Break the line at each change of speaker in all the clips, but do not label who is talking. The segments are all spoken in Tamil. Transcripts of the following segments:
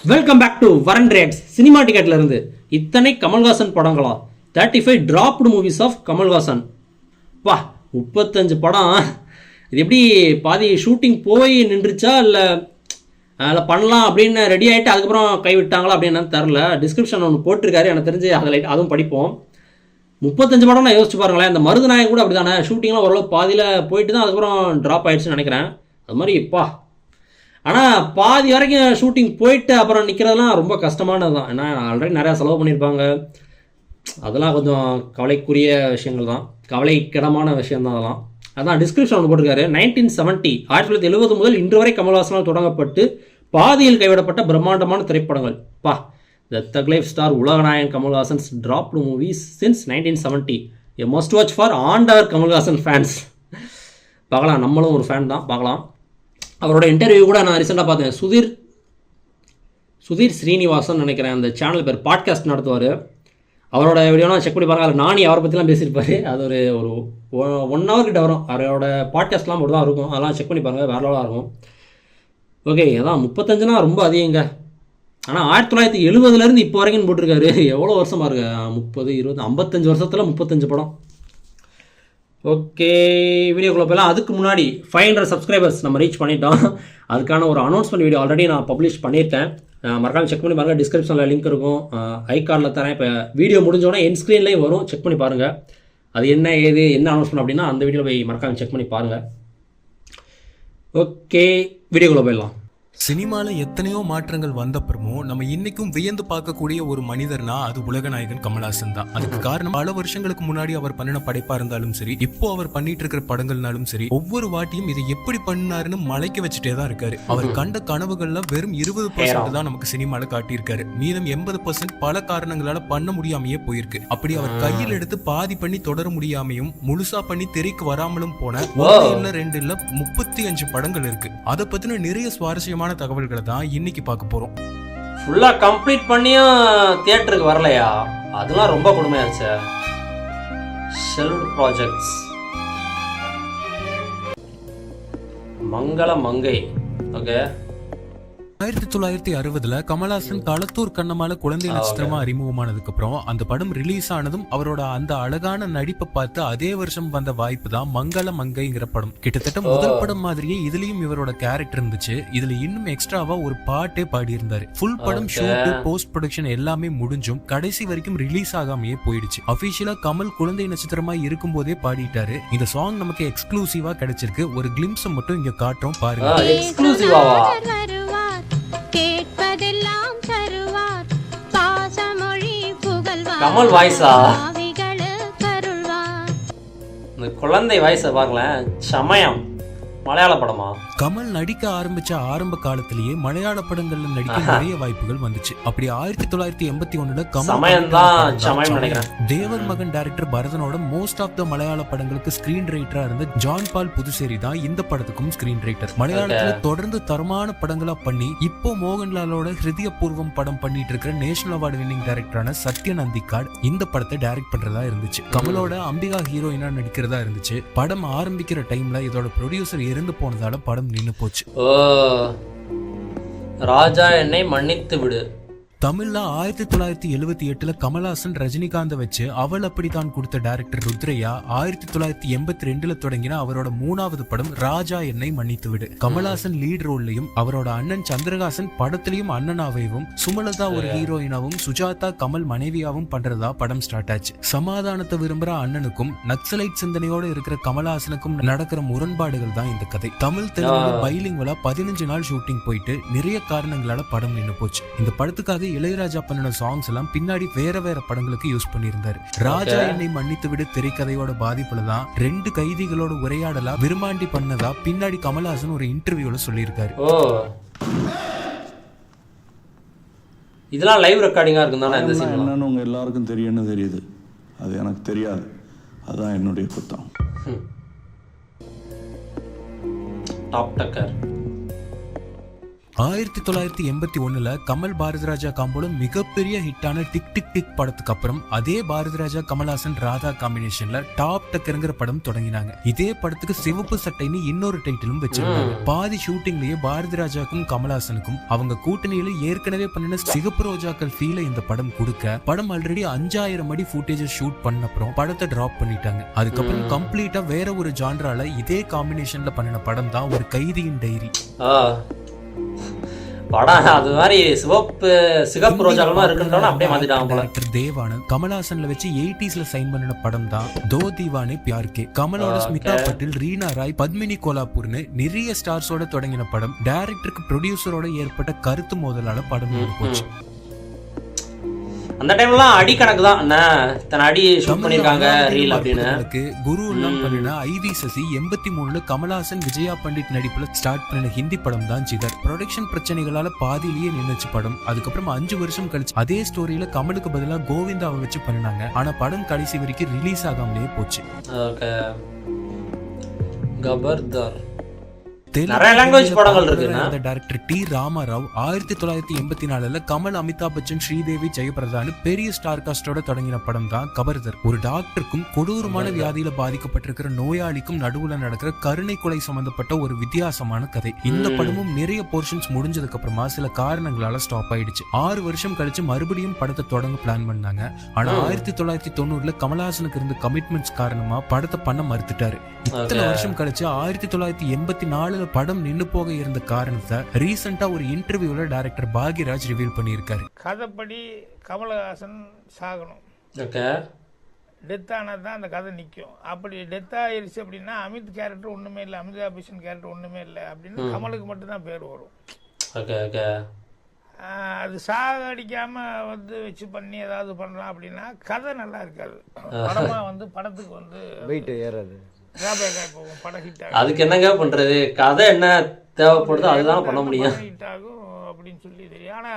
வெல்கம் பேக் டு வரன் ரேட்ஸ். சினிமா டிக்கெட்ல இருந்து இத்தனை கமல்ஹாசன் படங்களா? 35 டிராப்டு மூவிஸ் ஆஃப் கமல்ஹாசன். வா, 35 படம். இது எப்படி பாதி ஷூட்டிங் போய் நின்றுச்சா இல்லை அதில் பண்ணலாம் அப்படின்னு ரெடி ஆகிட்டு அதுக்கப்புறம் கைவிட்டாங்களா அப்படின்னு தெரில. டிஸ்கிரிப்ஷன் ஒன்று போட்டிருக்காரு, எனக்கு தெரிஞ்சு அதில் அதுவும் படிப்போம். 35 படம் நான் யோசிச்சு பாருங்களேன். இந்த மருதநாயகம் கூட அப்படி தானே, ஷூட்டிங்லாம் ஓரளவு பாதியில் போயிட்டு தான் அதுக்கப்புறம் ட்ராப் ஆகிடுச்சுன்னு நினைக்கிறேன். அது மாதிரி இப்பா ஆனால் பாதி வரைக்கும் ஷூட்டிங் போயிட்டு அப்புறம் நிற்கிறதுலாம் ரொம்ப கஷ்டமானது தான். ஏன்னா ஆல்ரெடி நிறையா செலவு பண்ணியிருப்பாங்க. அதெல்லாம் கொஞ்சம் கவலைக்குரிய விஷயங்கள் தான், கவலைக்கிடமான விஷயம்தான் அதெல்லாம். அதான் டிஸ்கிரிப்ஷன் ஒன்று போட்டிருக்காரு. 1970 1970 முதல் இன்று வரை கமல்ஹாசனால் தொடங்கப்பட்டு பாதியில் கைவிடப்பட்ட பிரம்மாண்டமான திரைப்படங்கள். பா, த தக் life star Ulaganayagan Kamal Haasan's dropped movies since 1970. A must watch for ஆண்டவர் கமல்ஹாசன் ஃபேன்ஸ். பார்க்கலாம், நம்மளும் ஒரு ஃபேன் தான், பார்க்கலாம். அவரோட இன்டர்வியூ கூட நான் ரீசெண்டாக பார்த்தேன். சுதீர் ஸ்ரீனிவாசன் நினைக்கிறேன், அந்த சேனல் பேர், பாட்காஸ்ட் நடத்துவார். அவரோட வீடியோலாம் செக் பண்ணி பாருங்கள். நானி அவரை பற்றிலாம் பேசியிருப்பார். அது ஒரு 1 hour கிட்ட வரும். அவரோட பாட்காஸ்ட்லாம் மட்டும் தான் இருக்கும். அதெல்லாம் செக் பண்ணி பாருங்கள், வேறு லெவலாக இருக்கும். ஓகே, அதான் 35னா ரொம்ப அதிகங்க. ஆனால் 1970 இப்போ வரைக்கும் போட்டிருக்காரு. எவ்வளோ வருஷமாக இருக்கு? 30, 20, 55 வருஷத்தில் 35 படம். ஓகே, வீடியோக்குள்ளே போகலாம். அதுக்கு முன்னாடி 500 சப்ஸ்கிரைபர்ஸ் நம்ம ரீச் பண்ணிட்டோம். அதுக்கான ஒரு அனௌன்ஸ்மெண்ட் வீடியோ ஆல்ரெடி நான் பப்ளிஷ் பண்ணியிருக்கேன். மறக்காமல் செக் பண்ணி பாருங்கள். டிஸ்கிரிப்ஷனில் லிங்க் இருக்கும், ஐ கார்டில் தரேன். இப்போ வீடியோ முடிஞ்சோடனே என் ஸ்க்ரீன்லேயும் வரும், செக் பண்ணி பாருங்கள். அது என்ன அனௌன்ஸ்மெண்ட் அப்படின்னா அந்த வீடியோவில் போய் மறக்காமல் செக் பண்ணி பாருங்கள். ஓகே, வீடியோக்குள்ளே போயிடலாம்.
சினிமால எத்தனையோ மாற்றங்கள் வந்தப்புறமும் நம்ம இன்னைக்கும் வியந்து பார்க்கக்கூடிய ஒரு மனிதர்னா அது உலகநாயகன் கமல்ஹாசன் தான். அதுக்கு காரணம் பல வருஷங்களுக்கு முன்னாடி அவர் பண்ணின படைப்பா இருந்தாலும் சரி, இப்போ அவர் பண்ணிட்டு இருக்கிற படங்கள்னாலும் சரி, ஒவ்வொரு வாட்டியும் இதை எப்படி பண்ணாருன்னு மலைக்க வச்சுட்டே தான் இருக்காரு. அவர் கண்ட கனவுகள்ல வெறும் 20% தான் நமக்கு சினிமால காட்டியிருக்காரு. மீதம் 80% பல காரணங்களால பண்ண முடியாமையே போயிருக்கு. அப்படி அவர் கையில் எடுத்து பாதி பண்ணி தொடர முடியாமையும் முழுசா பண்ணி திரைக்கு வராமலும் போன 2 இல்ல 35 படங்கள் இருக்கு. அதை பத்தின நிறைய சுவாரஸ்யமான தகவல்களை தான் இன்னைக்கு பார்க்க போறோம்.
ஃபுல்லா கம்ப்ளீட் பண்ணியும் தியேட்டருக்கு வரலையா? அதெல்லாம் ரொம்ப கொடுமையாச்சு. ஷெல்வ்ட் ப்ராஜெக்ட்ஸ். மங்கள மங்கை. ஓகே,
1960 கமல்ஹாசன் களத்தூர் கண்ணமால குழந்தை நட்சத்திரமா அறிமுகமானதுக்கு அப்புறம் அந்த படம் ரிலீஸ் ஆனதும் அவரோட அந்த அழகான நடிப்பை பார்த்து அதே வருஷம் வந்த வாய்ப்பு தான் மங்கள மங்கைங்கிற படம். கிட்டத்தட்ட முதல் படம் மாதிரியே இதுலயும் இவரோட கேரக்டர் இருந்துச்சு. இதுல இன்னும் எக்ஸ்ட்ராவா ஒரு பாட்டே பாடி இருந்தாரு. ஃபுல் படம் ஷூட், போஸ்ட் ப்ரொடக்ஷன் எல்லாமே முடிஞ்சும் கடைசி வரைக்கும் ரிலீஸ் ஆகாமையே போயிடுச்சு. அபிஷியலா கமல் குழந்தை நட்சத்திரமா இருக்கும் போதே பாடிட்டாரு. இந்த சாங் நமக்கு எக்ஸ்க்ளூசிவா கிடைச்சிருக்கு. ஒரு கிளிம்ஸ் மட்டும் இங்க காட்டுறோம் பாருங்க.
எக்ஸ்க்ளூசிவாவா? கமல் வாய்ஸா? இந்த குழந்தை வாய்ஸை பாருங்களேன், சமயம். மலையாள படமா?
கமல் நடிக்க ஆரம்பிச்ச ஆரம்ப காலத்திலேயே மலையாள படங்கள்ல நடிக்க நிறைய வாய்ப்புகள் வந்துச்சு. அப்படி 1981 கமல் தேவர் மகன் டைரக்டர் பரதனோட மோஸ்ட் ஆஃப் த மலையாள படங்களுக்கு ஸ்கிரீன் ரைட்டரா இருந்த ஜான் பால் புதுசேரி தான் இந்த படத்துக்கும் ஸ்கிரீன் ரைட்டர். மலையாளத்துல தொடர்ந்து தரமான படங்களா பண்ணி இப்போ மோகன்லாலோட ஹிருதயபூர்வம் படம் பண்ணிட்டு இருக்கிற நேஷனல் அவார்டு வின்னிங் டைரக்டரான சத்யன் அந்திக்காட் இந்த படத்தை டைரக்ட் பண்றதா இருந்துச்சு. கமலோட அம்பிகா ஹீரோயினா நடிக்கிறதா இருந்துச்சு. படம் ஆரம்பிக்கிற டைம்ல இதோட ப்ரொடியூசர் இறந்து போனதால படம் நின்னு போச்சு.
ராஜா என்னை மன்னித்து விடு.
தமிழ்ல 1978 கமல்ஹாசன் ரஜினிகாந்த் வச்சு அவள் அப்படித்தான் கொடுத்த டைரக்டர் ருத்ரையா 1982 தொடங்கின அவரோட 3வது படம் ராஜா என்னை மன்னித்து விடு. கமல்ஹாசன் லீட் ரோல்லையும் அவரோட அண்ணன் சந்திரகாசன் படத்திலையும் அண்ணனாவையும், சுமலதா ஒரு ஹீரோயினாவும், சுஜாதா கமல் மனைவியாவும் பண்றதா படம் ஸ்டார்ட் ஆச்சு. சமாதானத்தை விரும்புற அண்ணனுக்கும் நக்சலைட் சிந்தனையோட இருக்கிற கமல்ஹாசனுக்கும் நடக்கிற முரண்பாடுகள் தான் இந்த கதை. தமிழ் தெலுங்கு பைலிங்குவலா 15 நாள் ஷூட்டிங் போயிட்டு நிறைய காரணங்களால படம் நின்னு போச்சு. இந்த படத்துக்காக இளையராஜா பண்ணின சாங்ஸ் எல்லாம் பின்னாடி வேற வேற படங்களுக்கு யூஸ் பண்ணியிருந்தாரு. ராஜா என்னை மன்னித்து விடு திரைக்கதையோட பாதிப்புல தான் 2 கைதிகளோட உரையாடலா விரும்பாண்டி பண்ணதா பின்னாடி கமல்ஹாசன் ஒரு இன்டர்வியூல சொல்லியிருக்காரு.
இதெல்லாம் லைவ் ரெக்கார்டிங்கா இருக்குதானே? இந்த சீன்
என்னன்னு உங்க எல்லாருக்கும் தெரியும்னு தெரியுது. அது எனக்கு தெரியாது. அதான் என்னுடைய குத்தம்.
டாப் டக்கர்.
1981 கமல் பாரதிராஜா காம்போல மிகப்பெரிய ஹிட்டான டிக் டிக் டிக் படத்துக்கு அப்புறம் அதே பாரதிராஜா கமல்ஹாசன் ராதா காம்பினேஷன்ல டாப் டக்கர்ங்கிற படம் தொடங்கினாங்க. இதே படத்துக்கு சிவப்பு சட்டைன்னு இன்னொரு டைட்டிலும் வச்சிருந்தாங்க. பாதி ஷூட்டிங்லயே பாரதிராஜாக்கும் கமல்ஹாசனுக்கும் அவங்க கூட்டணியில ஏற்கனவே பண்ணின சிகப்பு ரோஜாக்கள் ஃபீல இந்த படம் கொடுக்க படம் ஆல்ரெடி 5000 அடி ஃபுட்டேஜ் ஷூட் பண்ண அப்புறம் படத்தை டிராப் பண்ணிட்டாங்க. அதுக்கப்புறம் கம்ப்ளீட்டா வேற ஒரு ஜான்ரால இதே காம்பினேஷன்ல பண்ணின படம் தான் ஒரு கைதியின் டைரி.
படம் அது மாதிரி சிகப்பு ரோஜாக்களமா இருக்குன்றவன அப்படியே மாத்திட்டாங்க போல.
டைரக்டர் தேவானந்த் கமல்ஹாசன்ல வச்சு 80sல சைன் பண்ணின படம் தான் தோ தீவானே பியார் கே. கமலோட ஸ்மிதா பட்டேல், ரீனா ராய், பத்மினி கோலாப்பூர்னு நிறைய ஸ்டார்ஸோட தொடங்கின படம் டைரக்டருக்கு ப்ரொடியூசரோட ஏற்பட்ட கருத்து மோதலால படம் போச்சு.
அந்த டைம்லாம் அடி கணக்கு தான் என்ன தன அடி ஷூட் பண்ணிருக்காங்க ரீல் அப்படின்னு.
குரு எல்லாம் பண்ணின ஐவி சசி 83ல கமல்ஹாசன் விஜயா பண்டிட் நடிப்புல ஸ்டார்ட் பண்ணின ஹிந்தி படம் தான் ஜிகர். ப்ரொடக்ஷன் பிரச்சனைகளால பாதியிலேயே நின்னுச்சு படம். அதுக்கப்புறம் 5 வருஷம் கழிச்சு அதே ஸ்டோரியில கமலுக்கு பதிலா கோவிந்தாவை வச்சு பண்ணினாங்க. ஆனா படம் கடைசி வரைக்கும் ரிலீஸ் ஆகாமலே போச்சு.
கபர்தார் நிறைய லாங்குவேஜ் படங்கள் இருக்கு.
அந்த டைரக்டர் டி ராமராவ் 1984ல கமல், அமிதாப் பச்சன், ஸ்ரீதேவி, ஜெயபிரதான்னு பெரிய ஸ்டார் காஸ்டோட தொடங்கின படம் தான் கபர்தர். ஒரு டாக்டருக்கும் கொடூரமான வியாதியில பாதிக்கப்பட்டிருக்கிற நோயாளிக்கும் நடுவுல நடக்கிற கருணை கொலை சம்பந்தப்பட்ட ஒரு வித்தியாசமான கதை. இந்த படமும் நிறைய போர்ஷன்ஸ் முடிஞ்சதுக்கு அப்புறமா சில காரணங்களால ஸ்டாப் ஆயிடுச்சு. 6 வருஷம் கழிச்சு மறுபடியும் படத்தை தொடங்க பிளான் பண்ணாங்க. ஆனா 1990ல கமல்ஹாசனுக்கு இருந்த கமிட்மெண்ட்ஸ் காரணமா படத்தை பண்ண மறுத்துட்டாரு. இத்தனை வருஷம் கழிச்சு 1984ல படம் நின்னு போக இருந்த காரணத்தை ரீசெண்டா ஒரு இன்டர்வியூல டைரக்டர் பாக்யராஜ் ரிவீல் பண்ணியிருக்காரு.
கதைப்படி கமல்ஹாசன் சாகணும், டெத் ஆனதான் அந்த கதை நிற்கும். அப்படி டெத் ஆயிருச்சு அப்படின்னா அமித் கேரக்டர் ஒண்ணுமே இல்லை, அமிதாப் பச்சன் கேரக்டர் ஒண்ணுமே இல்லை அப்படின்னு கமலுக்கு மட்டும்தான் பேர் வரும். அது சாகடிக்காம வச்சு பண்ணி ஏதாவது பண்ணலாம் அப்படின்னா கதை நல்லா இருக்காது. படமா படத்துக்கு
வெயிட் ஏறாது.
அதுக்கு என்னங்க பண்றது, கதை என்ன தேவைப்படுதோ அதுதான் பண்ண முடியும்.
ஹிட் ஆகும் அப்படின்னு சொல்லி தெரியும். ஆனா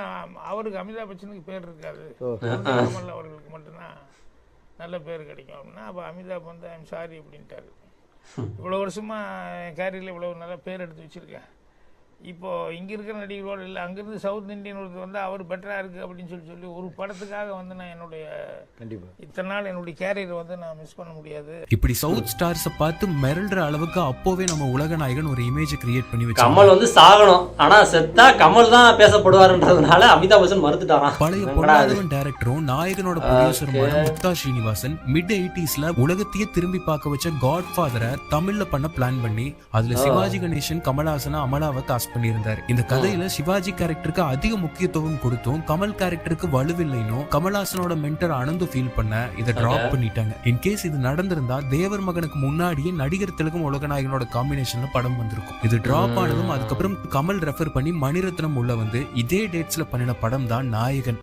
அவருக்கு அமிதாப் பச்சனுக்கு பேர் இருக்காது, கமல் அவர்களுக்கு மட்டும்தான் நல்ல பேர் கிடைக்கும் அப்படின்னா அப்ப அமிதாப் ஐம் சாரி அப்படின்ட்டாரு. இவ்வளவு வருஷமா என் கேரியர்ல இவ்வளவு நல்ல பேர் எடுத்து வச்சிருக்கேன். இப்போ இங்க இருக்கிற நடிகர்களோடு இல்லை, அங்கிருந்து சவுத் இந்தியன் ஒருத்தர் அவர் பெட்டரா இருக்கு அப்படின்னு சொல்லி ஒரு படத்துக்காக நான் என்னுடைய இத்தனை நாள் என்னுடைய கேரியரை நான் மிஸ் பண்ண முடியாது.
இப்படி சவுத் ஸ்டார்ஸ் பார்த்து மிரள்ற அளவுக்கு அப்போவே நம்ம உலக நாயகன் ஒரு இமேஜ் கிரியேட் பண்ணி வச்சு
கமல் சாகணும், ஆனா செத்தா கமல் தான் பேசப்படுவாருன்றதுனால அமிதாப் பச்சன் மறுத்துட்டாராம்.
பழைய பொருளாதாரம் டைரக்டரும் நாயகனோட ப்ரொடியூசருமான முக்தா ஸ்ரீனிவாசன் மிட் 80sல உலகத்தையே திரும்பி பார்க்க வச்ச காட் ஃபாதரை தமிழ்ல பண்ண பிளான் பண்ணி அதுல சிவாஜி கணேசன், கமல்ஹாசன், அமலாவை காஸ்ட் பண்ணியிருந்தாரு. இந்த கதையில சிவாஜி கேரக்டருக்கு அதிக முக்கியத்துவம் கொடுத்தும் கமல் கேரக்டருக்கு வலுவில்லைன்னு கமல்ஹாசனோட மென்டர் அனந்து ஃபீல் பண்ண இதை டிராப் பண்ணிட்டாங்க. இன்கேஸ் இது நடந்திருந்தா தேவர் மகனுக்கு முன்னாடியே நடிகர் திலகம் உலகநாயகனோட காம்பினேஷன்ல படம் வந்திருக்கும். இது டிராப் ஆனதும் அதுக்கப்புறம் கமல் ரெஃபர் பண்ணி மணிரத்னம் உள்ள இதே டேட்ஸ்ல பண்ணின படம் தான் நாயகன்.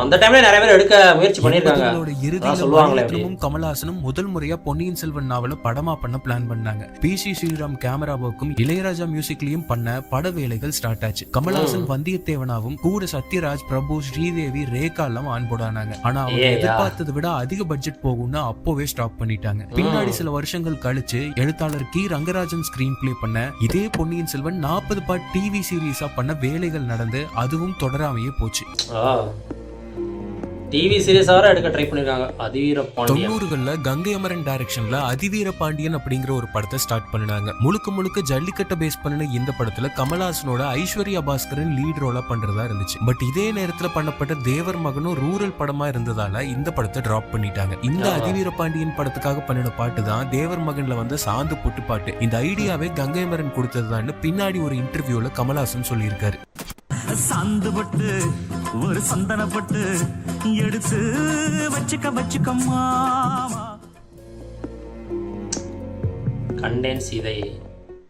அந்த டைம்ல நிறைய பேர் எடுக்க முயற்சி பண்ணிருக்காங்க. சொல்லுவாங்களே
கமல்ஹாசனும் முதல் முறையா பொன்னியின் செல்வன் நாவல படமா பண்ண பிளான் பண்ணாங்க. பிசி ஸ்ரீராம் கேமரா ஒர்க்கும் இளையராஜா மியூசிக்லயும் பண்ண பட வேலைகள் ஸ்டார்ட் ஆச்சு. கமல்ஹாசன் வந்தியத்தேவனாவும் கூட சத்யராஜ், பிரபு, ஸ்ரீதேவி, ரேகா எல்லாம் ஆன்போர்ட் ஆனாங்க. ஆனா அவங்க எதிர்பார்த்ததை விட அதிக பட்ஜெட் போகும்னு அப்போவே ஸ்டாப் பண்ணிட்டாங்க. பின்னாடி சில வருஷங்கள் கழிச்சு எழுத்தாளர் கி ரங்கராஜன் ஸ்கிரீன் பிளே பண்ண இதே பொன்னியின் செல்வன் 40 பார்ட் டிவி சீரீஸா பண்ண வேலைகள் நடந்து அதுவும் தொடராமையே போச்சு.
டிவி சீரிஸ் ஆற எடுக்க ட்ரை பண்ணிருக்காங்க. அதிவீர பாண்டியன்
90கள்ல கங்கை அமரன் டைரக்ஷன்ல அதிவீர பாண்டியன் அப்படிங்கிற ஒரு படத்தை ஸ்டார்ட் பண்ணினாங்க. முழுக்க ஜல்லிக்கட்டை பேஸ் பண்ணின இந்த படத்துல கமல்ஹாசனோட ஐஸ்வர்யா பாஸ்கரன் லீட் ரோலா பண்றதா இருந்துச்சு. பட் இதே நேரத்துல பண்ணப்பட்ட தேவர் மகனும் ரூரல் படமா இருந்ததால இந்த படத்தை டிராப் பண்ணிட்டாங்க. இந்த அதிவீர பாண்டியன் படத்துக்காக பண்ணின பாட்டு தான் தேவர் மகன்ல சாந்து பொட்டு பாட்டு. இந்த ஐடியாவே கங்கை அமரன் கொடுத்ததுதான் பின்னாடி ஒரு இன்டர்வியூல கமல்ஹாசன் சொல்லியிருக்காரு.
சாந்து பட்டு ஒரு சந்தன பட்டு எடுத்து வச்சுக்கம்மா
கண்டேன்ஸ் இதை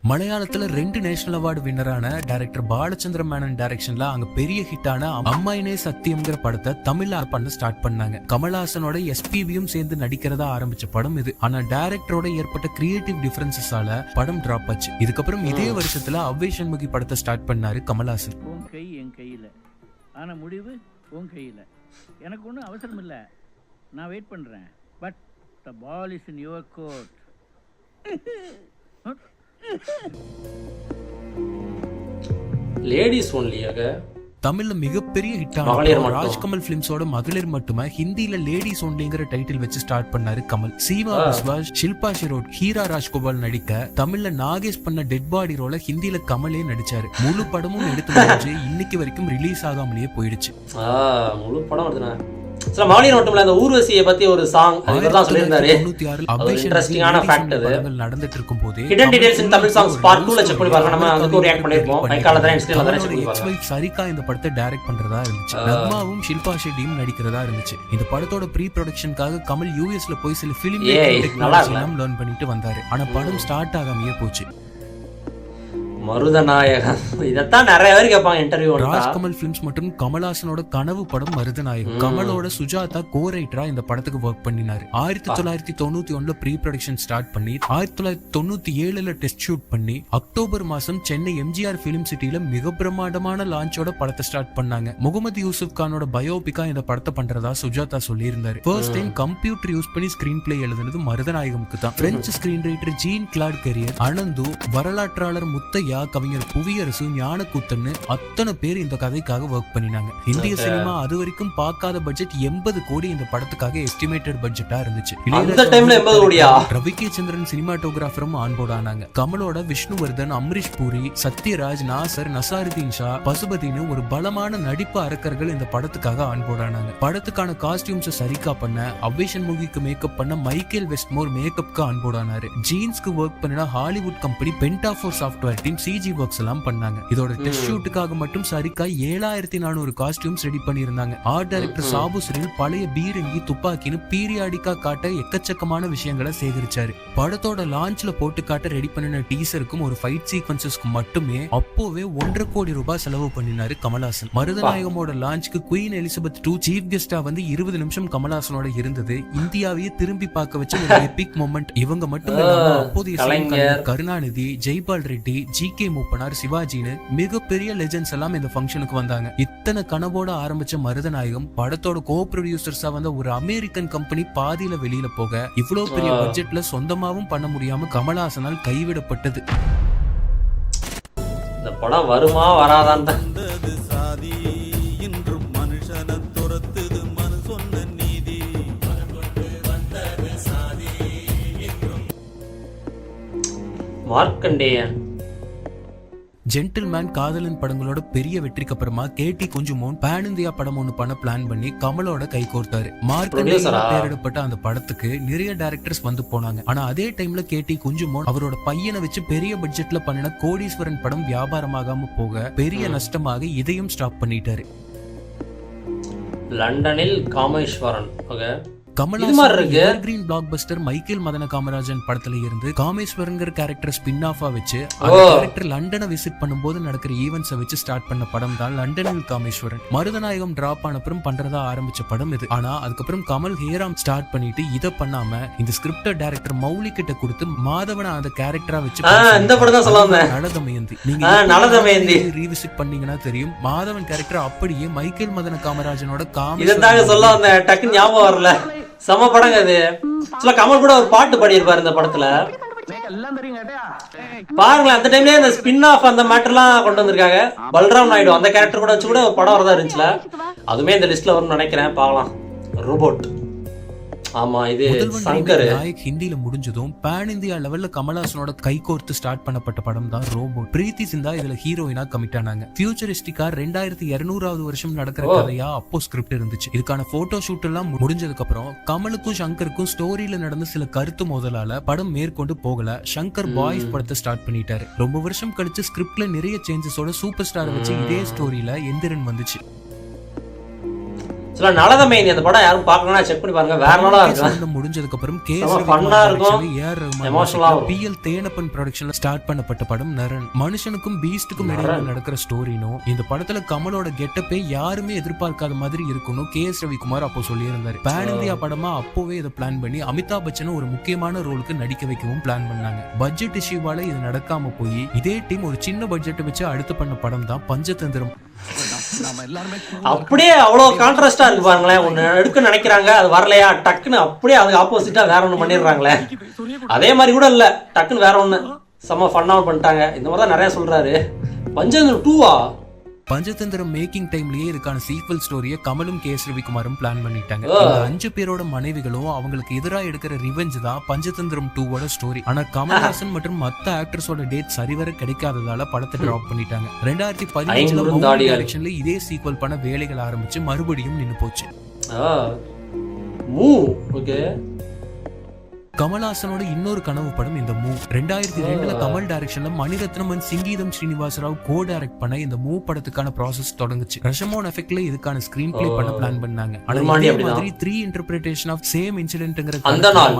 மலையாளத்துல 2 நேஷனல் அவார்டு வின்னரான டைரக்டர் பாலச்சந்திர மேனன் டைரக்ஷன்ல அங்க பெரிய ஹிட்டான அம்மாயினே சத்தியம்ங்கிற படத்தை தமிழ்ல பண்ண ஸ்டார்ட் பண்ணாங்க. கமல்ஹாசனோட எஸ்பிபியும் சேர்ந்து நடிக்கிறதா ஆரம்பிச்ச படம் இது. ஆனா டைரக்டரோட ஏற்பட்ட கிரியேட்டிவ் டிஃபரன்சஸால படம் டிராப் ஆச்சு. இதுக்கப்புறம் இதே வருஷத்துல அவ்வை சண்முகி படத்தை ஸ்டார்ட் பண்ணாரு கமல்ஹாசன்.
உன் கை என் கையில, ஆனா முடிவு உன் கையில. எனக்கு ஒன்றும் அவசரம் இல்லை, நான் வெயிட் பண்றேன். But the ball is in your court.
Ladies ஒன்லியாக
தமிழ்ல மிகப்பெரிய ஹிட்டான ராஜ்கமல் பிலிம்ஸோட மகளிர் மட்டுமே ஹிந்தியில லேடிஸ் ஒன்லிங்கிற டைட்டில் வச்சு ஸ்டார்ட் பண்ணாரு கமல். சீமா விஸ்வாஸ், ஷில்பா ஷெரோட், ஹீரா ராஜ்கோபால் நடிக்க தமிழ்ல நாகேஷ் பண்ண டெட் பாடி ரோல ஹிந்தியில கமலே நடிச்சாரு. முழு படமும் எடுத்து முடிஞ்சு இன்னைக்கு வரைக்கும் ரிலீஸ் ஆகாமலேயே போயிடுச்சு.
முழு படம் வருதுண்ணா. சில மகளிர் மட்டும் அந்த ஊர்வசியை பத்தி ஒரு சாங் அதெல்லாம் சொல்லியிருந்தாரு. இன்ட்ரெஸ்டிங்கான ஃபேக்ட் அது
நடந்துட்டு இருக்கும் போது
hidden details in Tamil songs part 2ல செக் பண்ணி பாருங்க. நம்ம அதுக்கு ரியாக்ட் பண்ணிருப்போம். மைக்கால தான் இன்ஸ்டால தான் செக் பண்ணி பாருங்க.
சரிகா இந்த படத்தை டைரக்ட் பண்றதா இருந்துச்சு. நக்மாவும் ஷில்பா ஷெட்டியும் நடிக்கிறதா இருந்துச்சு. இந்த படத்தோட ப்ரீ ப்ரொடக்ஷனுக்காக கமல் யூஎஸ்ல போய் சில ஃபிலிம் டெக்னாலஜி எல்லாம் லேர்ன் பண்ணிட்டு வந்தாரு. ஆனா படம் ஸ்டார்ட் ஆகாமயே போச்சு.
மருதநாயகம் இதத்தான் நிறைய பேர் கேட்பாங்க இன்டர்வியூ.
ராஜ்கமல் பிலிம்ஸ் மற்றும் கமல்ஹாசனோட கனவு படம் மருதநாயகம். கமலோட சுஜாதா கோ-ரைட்டரா இந்த படத்துக்கு ஒர்க் பண்ணினாரு. 1991ல ப்ரீ ப்ரொடக்ஷன் ஸ்டார்ட் பண்ணி 1997ல டெஸ்ட் ஷூட் பண்ணி அக்டோபர் மாசம் சென்னை எம்ஜிஆர் பிலிம் சிட்டில மிக பிரம்மாண்டமான லான்ச்சோட படத்தை ஸ்டார்ட் பண்ணாங்க. முகமது யூசுப் கானோட பயோபிக்கா இந்த படத்தை பண்றதா சுஜாதா சொல்லி இருந்தாரு. ஃபர்ஸ்ட் டைம் கம்ப்யூட்டர் யூஸ் பண்ணி ஸ்கிரீன் பிளே எழுதுனது மருதநாயகமுக்கு தான். French screen writer Jean Claude Carriere, Ananthu, வரலாற்றாளர் முத்தையா, கவிஞர் புவியரசு, ஞானக்கூத்தன்னு அத்தனை பேர் இந்த கதைக்காக ஒர்க் பண்ணினாங்க. இந்திய சினிமா அது வரைக்கும் பார்க்காத பட்ஜெட் 80 கோடி இந்த படத்துக்காக எஸ்டிமேட்டட் பட்ஜெட்டா இருந்துச்சு. ரவி கே சந்திரன் சினிமாட்டோகிராஃபரும் ஆன்போர்ட் ஆனாங்க. கமலோட விஷ்ணுவர்தன், அம்ரீஷ் பூரி, சத்யராஜ், நாசர், நசாருதீன் ஷா, பசுபதினு ஒரு பலமான நடிப்பு அரக்கர்கள் இந்த படத்துக்காக ஆன்போர்ட் ஆனாங்க. படத்துக்கான காஸ்டியூம்ஸ் சரிகா பண்ண, அவ்வை சண்முகிக்கு மேக்கப் பண்ண மைக்கேல் வெஸ்ட்மோர் மேக்கப்க்கு ஆன்போர்ட் ஆனாரு. ஜீன்ஸ்க்கு ஒர்க் பண்ணின Hollywood company Pentafour software team CG works எல்லாம் பண்ணாங்க. இதோட டெஸ்ட் ஷூட்டுக்காக மட்டும் சரிகா 7400 காஸ்டியூம்ஸ் ரெடி பண்ணியிருந்தாங்க. ஆர்ட் டைரக்டர் சாபு சிறில் பழைய பீரங்கி, துப்பாக்கின்னு பீரியாடிக்கா காட்ட எக்கச்சக்கமான விஷயங்களை சேகரிச்சாரு. படத்தோட லான்ச்ல போட்டு காட்ட ரெடி பண்ணின டீசருக்கும் ஒரு ஃபைட் சீக்வன்சஸ்க்கு மட்டுமே அப்போவே 1.5 கோடி ரூபாய் செலவு பண்ணினாரு கமல்ஹாசன். மருதநாயகமோட லான்ச்சுக்கு குயின் எலிசபெத் 2 சீஃப் கெஸ்டா வந்து 20 நிமிஷம் கமல்ஹாசனோட இருந்தது இந்தியாவையே திரும்பி பார்க்க வச்ச ஒரு எபிக் மொமெண்ட். இவங்க மட்டும் இல்லாம அப்போதைய கருணாநிதி, ஜெய்பால் ரெட்டி, ஜி.கே. மூப்பனார், சிவாஜின்னு மிகப்பெரிய லெஜெண்ட்ஸ் எல்லாம் இந்த ஃபங்க்ஷனுக்கு வந்தாங்க. இத்தனை கனவோட ஆரம்பிச்ச மருதநாயகம் படத்தோட கோ ப்ரொடியூசர்ஸா வந்த ஒரு அமெரிக்கன் கம்பெனி பாதியில வெளியில போக இவ்வளவு பெரிய பட்ஜெட்ல சொந்தமாவும் பண்ண முடியாம கமல்ஹாசனால் கைவிடப்பட்டது.
இந்த படம் வருமா வராதான் மார்க்கண்டேயன்.
ஜென்டில்மேன், காதலன் படங்களோட பெரிய வெற்றிக்கு அப்புறமா கேடி குஞ்சுமோன் பேன் இந்தியா படம் ஒண்ணு பண்ண பிளான் பண்ணி கமலோட கை கோர்த்தாரு. மார்க்கண்டேயன் பேரிடப்பட்ட அந்த படத்துக்கு நிறைய டைரக்டர்ஸ் வந்து போனாங்க. ஆனா அதே டைம்ல கேடி குஞ்சுமோன் அவரோட பையனை வச்சு பெரிய பட்ஜெட்ல பண்ணின கோடீஸ்வரன் படம் வியாபாரமாகாம போக பெரிய நஷ்டமாக இதையும் ஸ்டாப் பண்ணிட்டாரு.
லண்டனில் Kameswaran
Kamal Haasan green blockbuster Michael Madana Kamarajan படத்துல இருந்து காமேஸ்வரங்கிற கேரக்டர் ஸ்பின் ஆஃபா வச்சு அந்த கேரக்டர் லண்டனை விசிட் பண்ணும்போது நடக்கிற ஈவென்ட்ஸை வச்சு ஸ்டார்ட் பண்ண படம் தான் லண்டனில் காமேஸ்வரன். மருதநாயகம் டிராப் ஆனப்புறம் பண்றதா ஆரம்பிச்ச படம் இது. ஆனா அதுக்கப்புறம் கமல் ஹேராம் ஸ்டார்ட் பண்ணிட்டு இதை பண்ணாம இந்த ஸ்கிரிப்ட டைரக்டர் மௌலி கிட்ட கொடுத்து மாதவனை அந்த கேரக்டரா வச்சு நலதமயந்தி நீங்க ரீவிசிட் பண்ணீங்கன்னா தெரியும். மாதவன் கேரக்டர் அப்படியே மைக்கேல் மதன காமராஜனோட
சம படங்க அது. சில கமல் கூட ஒரு பாட்டு பாடியிருப்பாரு இந்த படத்துல பாருங்களேன். அந்த டைம்லயே அந்த ஸ்பின் ஆஃப் அந்த மேட்டர்லாம் கொண்டு வந்திருக்காங்க. பல்ராம் நாயுடு அந்த கேரக்டர் கூட வச்சு கூட படம் வரதா இருந்துச்சுல. அதுமே இந்த லிஸ்ட்ல வரும்னு நினைக்கிறேன். பார்க்கலாம். ரோபோட். ஆமா இது சங்கர்.
நாயக் ஹிந்தில முடிஞ்சதும் பேன் இந்தியா லெவல்ல கமல்ஹாசனோட கைகோர்த்து ஸ்டார்ட் பண்ணப்பட்ட படம் தான் ரோபோட். பிரீத்தி சிந்தா இதுல ஹீரோயினா கமிட் ஆனாங்க. ஃபியூச்சரிஸ்டிக்கா 2200வது வருஷம் நடக்கிற கதையா அப்போ ஸ்கிரிப்ட் இருந்துச்சு. இதுக்கான போட்டோ ஷூட் எல்லாம் முடிஞ்சதுக்கு அப்புறம் கமலுக்கும் சங்கருக்கும் ஸ்டோரியில நடந்த சில கருத்து மோதலால படம் மேற்கொண்டு போகல. சங்கர் பாய்ஸ் படத்தை ஸ்டார்ட் பண்ணிட்டாரு. ரொம்ப வருஷம் கழிச்சு ஸ்கிரிப்ட்ல நிறைய சேஞ்சஸோட சூப்பர் ஸ்டார் வச்சு இதே ஸ்டோரியில எந்திரன் வந்துச்சு.
சில நலத மைனி அந்த படம் யாரும் பார்க்கணும்னா செக் பண்ணி பாருங்க, வேற நல்லா இருக்கும்.
முடிஞ்சதுக்கு அப்புறம்
ஃபன்னா இருக்கும், எமோஷனலா இருக்கும்.
பிஎல் தேனப்பன் ப்ரொடக்ஷன்ல ஸ்டார்ட் பண்ணப்பட்ட படம் நரன். மனுஷனுக்கும் பீஸ்டுக்கும் இடையில நடக்கிற ஸ்டோரினும் இந்த படத்துல கமலோட கெட்டப்பே யாருமே எதிர்பார்க்காத மாதிரி இருக்கணும் கே.எஸ். ரவிக்குமார் அப்போ சொல்லியிருந்தாரு. பேன் இந்தியா படமா அப்போவே இதை பிளான் பண்ணி அமிதாப் பச்சன் ஒரு முக்கியமான ரோலுக்கு நடிக்க வைக்கவும் பிளான் பண்ணாங்க. பட்ஜெட் இஷ்யூவால இது நடக்காம போய் இதே டீம் ஒரு சின்ன பட்ஜெட் வச்சு அடுத்து பண்ண படம் தான் பஞ்சதந்திரம்.
அப்படியே அவ்வளவு கான்ட்ராஸ்டா இருக்கு பாருங்களேன். ஒண்ணு எடுக்க நினைக்கிறாங்க, அது வரலையா, டக்குன்னு அப்படியே அதுக்கு ஆப்போசிட்டா வேற ஒண்ணு பண்ணிடுறாங்களே. அதே மாதிரி கூட இல்ல, டக்குன்னு வேற ஒண்ணு செம்ம ஃபன்னா பண்ணிட்டாங்க. இந்த மாதிரி தான் நிறைய சொல்றாரு. பஞ்சதந்திரம் 2வா?
பஞ்சதந்திரம் மேக்கிங் டைம்லயே இதுக்கான சீக்வல் ஸ்டோரியை கமலும் கே.எஸ். ரவிக்குமாரும் பிளான் பண்ணிட்டாங்க. இந்த 5 பேரோட மனைவிகளும் அவங்களுக்கு எதிராக எடுக்கிற ரிவெஞ்ச் தான் பஞ்சதந்திரம் 2வோட ஸ்டோரி. ஆனா கமல்ஹாசன் மற்றும் மத்த ஆக்டர்ஸோட டேட் சரிவர கிடைக்காததால படத்தை டிராப் பண்ணிட்டாங்க. 2015 டைரக்ஷன்ல இதே சீக்வல் பண்ண வேலைகள் ஆரம்பிச்சு மறுபடியும் நின்னு போச்சு. கமல்ஹாசனோட இன்னொரு கனவு படம் இந்த மூ. 2002 கமல் டைரக்ஷன்ல Mani Ratnam and Singeetam Srinivasa Rao co direct பண்ண இந்த மூ படத்துக்கான ப்ராசஸ் தொடங்குச்சு. ரஷமோன் எஃபெக்ட்ல இதுக்கான ஸ்கிரீன் பிளே பண்ண பிளான் பண்ணாங்க. ஆனா இதே மாதிரி 3 இன்டர்பிரேஷன் ஆஃப் சேம் இன்சிடென்ட்ங்கற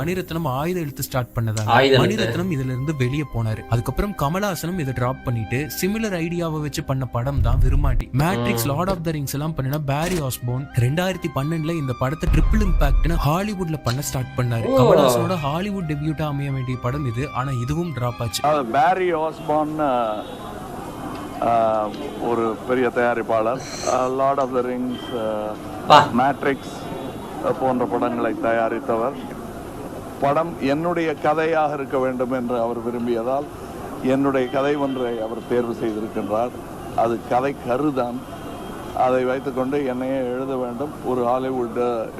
மணிரத்னம் ஆயுத எழுத்து ஸ்டார்ட் பண்ணதால மணிரத்னம் இதுல இருந்து வெளியே போனாரு. அதுக்கப்புறம் கமல்ஹாசனும் இதை டிராப் பண்ணிட்டு சிமிலர் ஐடியாவை வச்சு பண்ண படம் தான் Virumandi. Matrix, Lord of the Rings எல்லாம் பண்ணின பேரி ஆஸ்போன் 2012 இந்த படத்தை ட்ரிபிள் இம்பாக்ட்னு ஹாலிவுட்ல பண்ண ஸ்டார்ட் பண்ணாரு. கமல்ஹாசனோட ஹாலிவுட் டெபியூட்டா அமைய வேண்டிய படம் இது, ஆனா இதுவும் டிராப் ஆச்சு.
பேரி ஆஸ்பான் ஒரு பெரிய தயாரிப்பாளர், Lord of the Rings, Matrix போன்ற படங்களை தயாரித்தவர். படம் என்னுடைய கதையாக இருக்க வேண்டும் என்று அவர் விரும்பியதால் என்னுடைய கதை ஒன்றை அவர் தேர்வு செய்திருக்கின்றார். அது கதை கருதான். அதை வைத்துக்கொண்டு என்னையே எழுத வேண்டும், ஒரு ஹாலிவுட்